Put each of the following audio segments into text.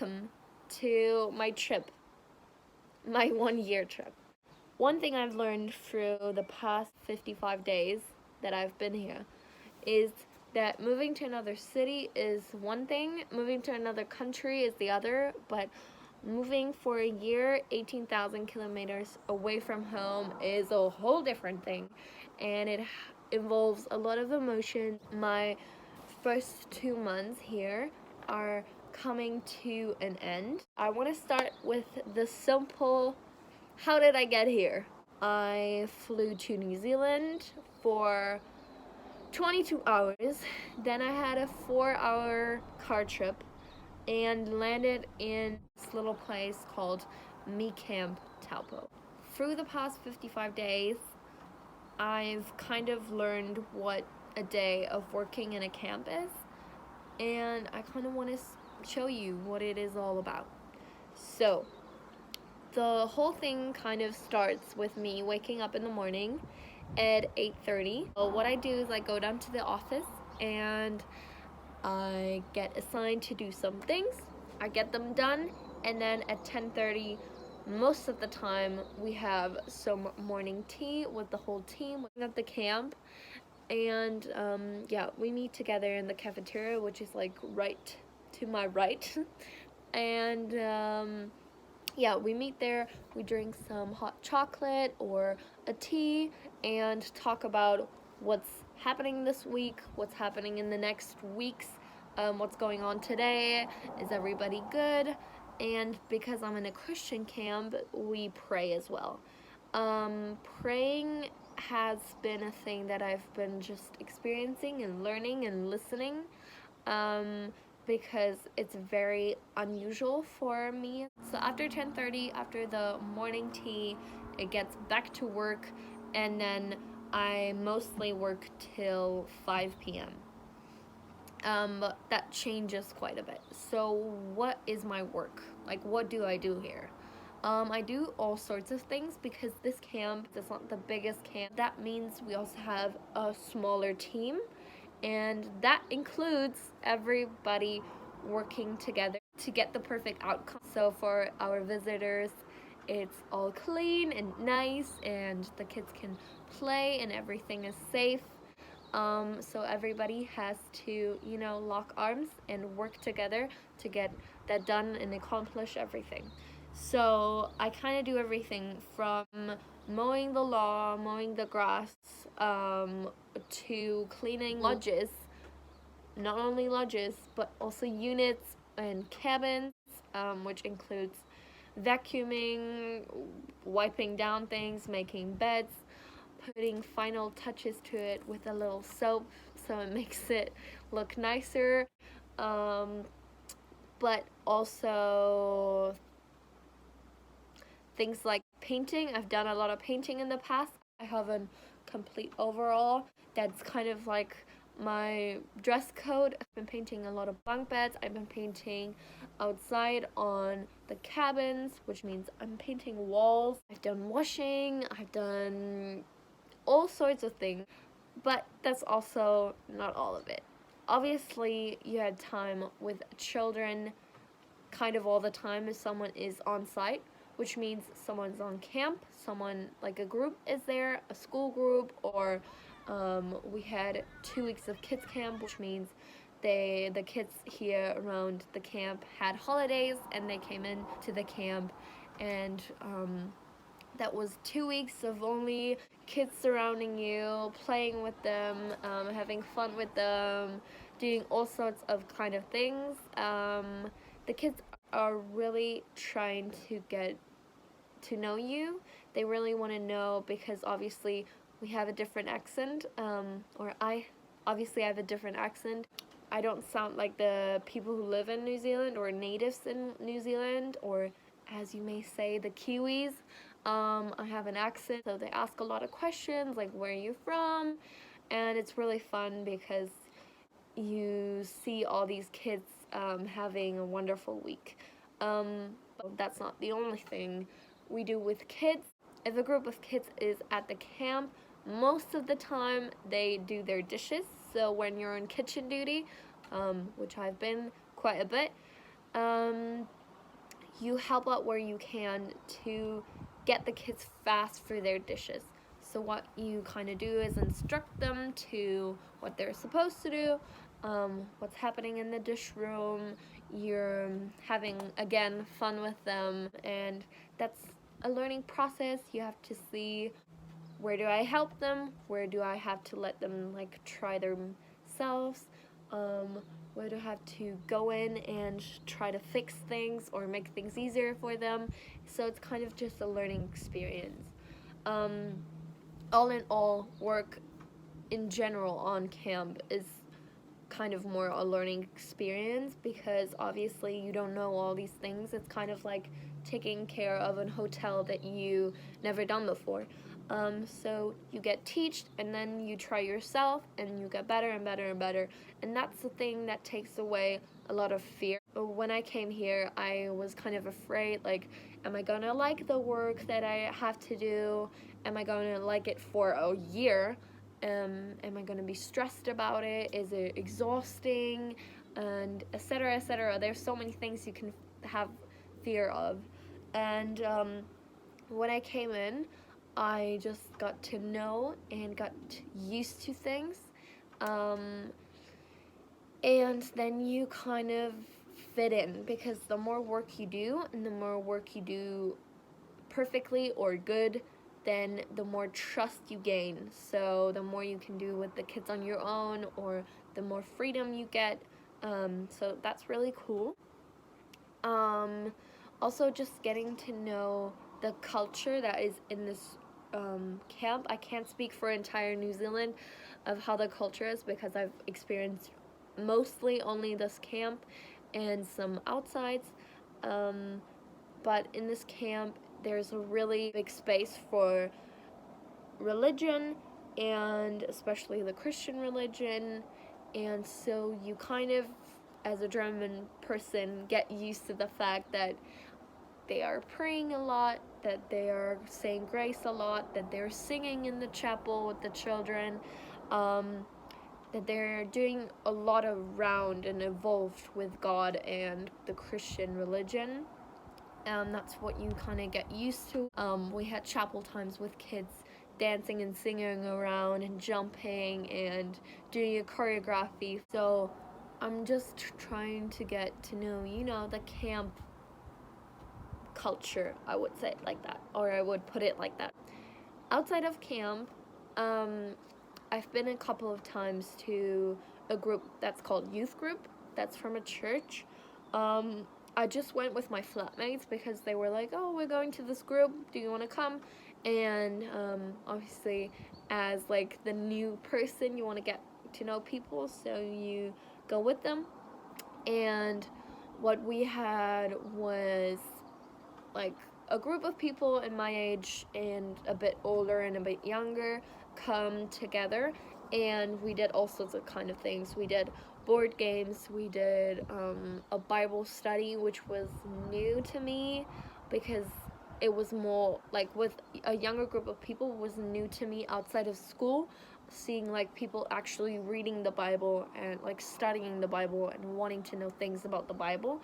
welcome to my trip, my 1 year trip. One thing I've learned through the past 55 days that I've been here is that moving to another city is one thing, moving to another country is the other, but moving for a year, 18,000 kilometers away from home is a whole different thing, and it involves a lot of emotion. My first 2 months here are coming to an end. I want to start with the simple, how did I get here? I flew to New Zealand for 22 hours, then I had a 4-hour car trip and landed in this little place called Me Camp Taupo. Through the past 55 days, I've kind of learned what a day of working in a camp is, and I kind of want to show you what it is all about. So, the whole thing kind of starts with me waking up in the morning at 8:30. What I do is I go down to the office and I get assigned to do some things. I get them done, and then at 10:30, most of the time, we have some morning tea with the whole team at the camp. And we meet together in the cafeteria, which is like right to my right. And we meet there, we drink some hot chocolate or a tea and talk about what's happening this week, what's happening in the next weeks, what's going on today, is everybody good? And because I'm in a Christian camp, we pray as well. Praying has been a thing that I've been just experiencing and learning and listening, because it's very unusual for me. So after 10:30, after the morning tea, it gets back to work, and then I mostly work till 5 p.m. But that changes quite a bit. So what is my work? Like, what do I do here? I do all sorts of things because this camp is not the biggest camp. That means we also have a smaller team, and that includes everybody working together to get the perfect outcome. So for our visitors, it's all clean and nice, and the kids can play and everything is safe. So everybody has to, lock arms and work together to get that done and accomplish everything. So I kind of do everything from mowing the lawn, mowing the grass, to cleaning lodges. Not only lodges, but also units and cabins, which includes vacuuming, wiping down things, making beds, putting final touches to it with a little soap so it makes it look nicer. But also things like painting. I've done a lot of painting in the past. I have a complete overall that's kind of like my dress code. I've been painting a lot of bunk beds. I've been painting outside on the cabins, which means I'm painting walls. I've done washing. I've done all sorts of things, but that's also not all of it. Obviously, you had time with children kind of all the time if someone is on site, which means someone's on camp, someone like a group is there, a school group, or we had 2 weeks of kids camp, which means the kids here around the camp had holidays and they came in to the camp, and that was 2 weeks of only kids surrounding you, playing with them, having fun with them, doing all sorts of kind of things. The kids are really trying to get to know you. They really want to know because obviously we have a different accent, or I obviously have a different accent. I don't sound like the people who live in New Zealand or natives in New Zealand, or as you may say, the Kiwis. I have an accent, so they ask a lot of questions like, where are you from? And it's really fun because you see all these kids having a wonderful week. But that's not the only thing we do with kids. If a group of kids is at the camp, most of the time they do their dishes. So when you're on kitchen duty, which I've been quite a bit, you help out where you can to get the kids fast for their dishes. So what you kind of do is instruct them to what they're supposed to do, what's happening in the dish room. You're having, again, fun with them, and that's a learning process. You have to see, where do I help them? Where do I have to let them like try themselves? Where do I have to go in and try to fix things or make things easier for them? So it's kind of just a learning experience. All in all, work in general on camp is kind of more a learning experience, because obviously you don't know all these things. It's kind of like taking care of a hotel that you never done before. So you get taught, and then you try yourself, and you get better and better and better. And that's the thing that takes away a lot of fear. When I came here, I was kind of afraid, like, am I gonna like the work that I have to do? Am I gonna like it for a year? Am I going to be stressed about it? Is it exhausting? And etc., etc. There's so many things you can have fear of. And when I came in, I just got to know and got used to things. And then you kind of fit in, because the more work you do, and the more work you do perfectly or good, then the more trust you gain. So the more you can do with the kids on your own, or the more freedom you get. So that's really cool. Also, just getting to know the culture that is in this camp. I can't speak for entire New Zealand of how the culture is, because I've experienced mostly only this camp and some outsides. But in this camp, there's a really big space for religion, and especially the Christian religion. And so you kind of, as a German person, get used to the fact that they are praying a lot, that they are saying grace a lot, that they're singing in the chapel with the children, that they're doing a lot around and involved with God and the Christian religion. That's what you kind of get used to. We had chapel times with kids dancing and singing around and jumping and doing a choreography. So I'm just trying to get to know, the camp culture, I would say it like that, or I would put it like that. Outside of camp, I've been a couple of times to a group that's called Youth Group, that's from a church. I just went with my flatmates because they were like, oh, we're going to this group, do you want to come? And obviously, as like the new person, you want to get to know people, so you go with them. And what we had was like a group of people in my age and a bit older and a bit younger come together, and we did all sorts of kind of things. We did board games, we did a Bible study, which was new to me, because it was more like with a younger group of people, was new to me outside of school, seeing like people actually reading the Bible and like studying the Bible and wanting to know things about the Bible.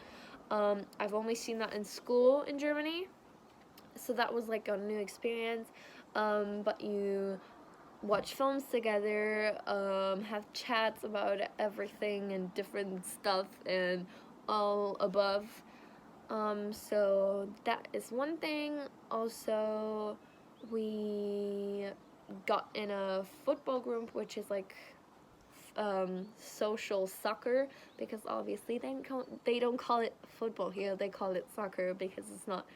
I've only seen that in school in Germany, so that was like a new experience. But you watch films together, have chats about everything and different stuff and all above. So that is one thing. Also, we got in a football group, which is like social soccer, because obviously they don't call it football here, they call it soccer, because it's not,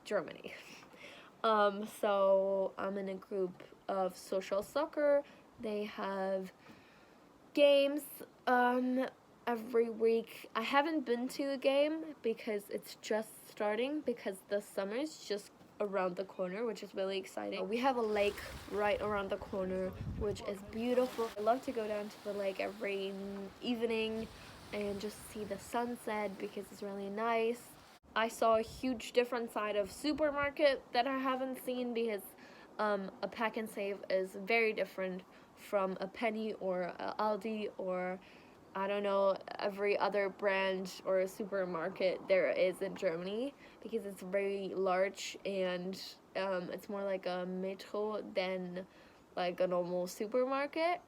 Germany. So I'm in a group of social soccer. They have games every week. I haven't been to a game because it's just starting, because the summer is just around the corner, which is really exciting. We have a lake right around the corner, which is beautiful. I love to go down to the lake every evening and just see the sunset, because it's really nice. I saw a huge different side of supermarket that I haven't seen, because a Pack and Save is very different from a Penny or a Aldi or I don't know, every other brand or supermarket there is in Germany, because it's very large, and it's more like a metro than like a normal supermarket.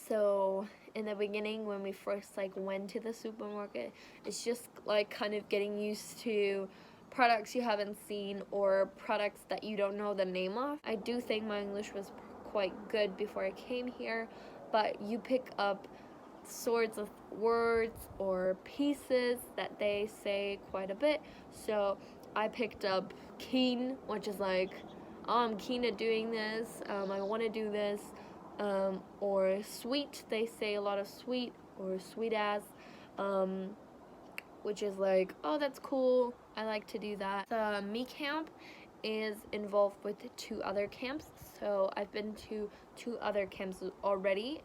So in the beginning, when we first like went to the supermarket, it's just like kind of getting used to products you haven't seen or products that you don't know the name of. I do think my English was quite good before I came here, but you pick up sorts of words or pieces that they say quite a bit. So I picked up keen, which is like, oh, I'm keen at doing this, I want to do this. Or sweet, they say a lot of sweet or sweet as, which is like, oh, that's cool, I like to do that. The me camp is involved with 2 other camps, so I've been to 2 other camps already.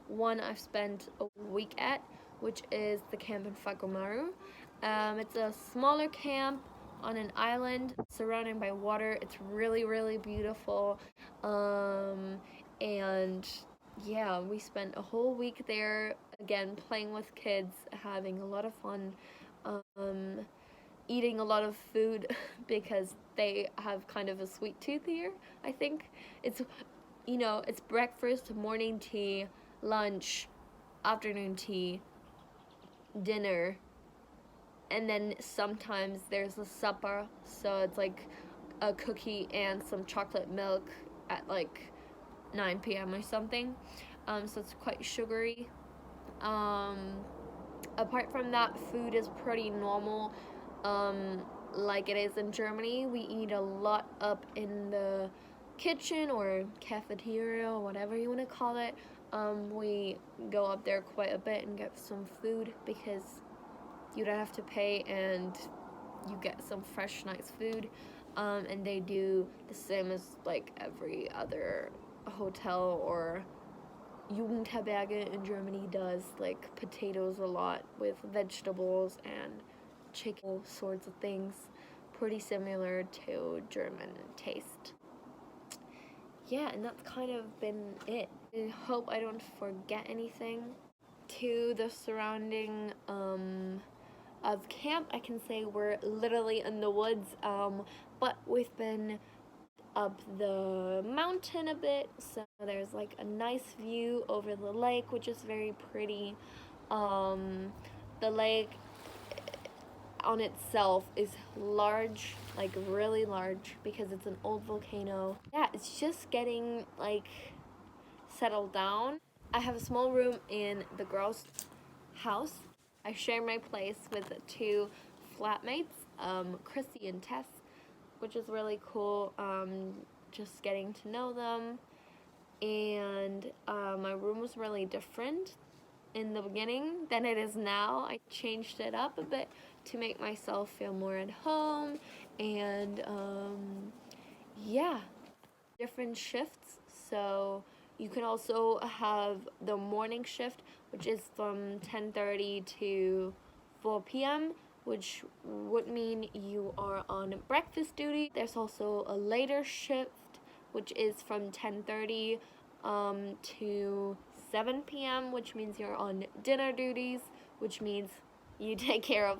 One I've spent a week at, which is the camp in Fagomaru. It's a smaller camp on an island surrounded by water. It's really, really beautiful. And yeah, we spent a whole week there, again, playing with kids, having a lot of fun, eating a lot of food because they have kind of a sweet tooth here, I think. It's, it's breakfast, morning tea, lunch, afternoon tea, dinner, and then sometimes there's a supper, so it's like a cookie and some chocolate milk at like 9 p.m. or something. So it's quite sugary. Apart from that, food is pretty normal, like it is in Germany. We eat a lot up in the kitchen or cafeteria or whatever you want to call it. We go up there quite a bit and get some food because you don't have to pay and you get some fresh, nice food. And they do the same as like every other hotel or Jugendherberge in Germany does, like potatoes a lot with vegetables and chicken, sorts of things, pretty similar to German taste. Yeah, and that's kind of been it. I hope I don't forget anything. To the surrounding of camp, I can say we're literally in the woods, but we've been up the mountain a bit, so there's like a nice view over the lake, which is very pretty. The lake on itself is large, like really large, because it's an old volcano. Yeah, it's just getting like settled down. I have a small room in the girls' house. I share my place with 2 flatmates, Chrissy and Tess, which is really cool, just getting to know them. And my room was really different in the beginning than it is now. I changed it up a bit to make myself feel more at home, and yeah, different shifts. So you can also have the morning shift, which is from 10:30 to 4 p.m., which would mean you are on breakfast duty. There's also a later shift, which is from 10:30 to 7 p.m., which means you're on dinner duties, which means you take care of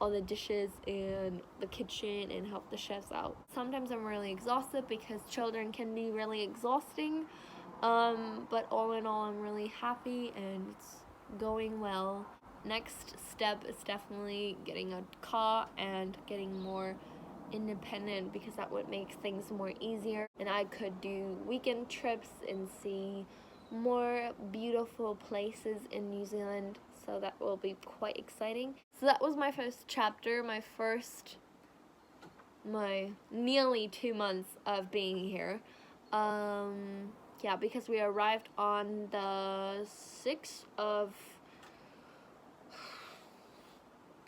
all the dishes in the kitchen and help the chefs out. Sometimes I'm really exhausted because children can be really exhausting, but all in all, I'm really happy and it's going well. Next step is definitely getting a car and getting more independent, because that would make things more easier, and I could do weekend trips and see more beautiful places in New Zealand, so that will be quite exciting. So that was my first chapter, my nearly 2 months of being here. Yeah, because we arrived on the 6th of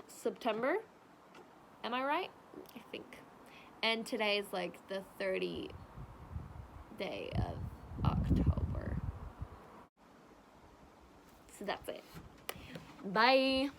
September, am I right? I think. And today is like the 30th day of October. So that's it. Bye.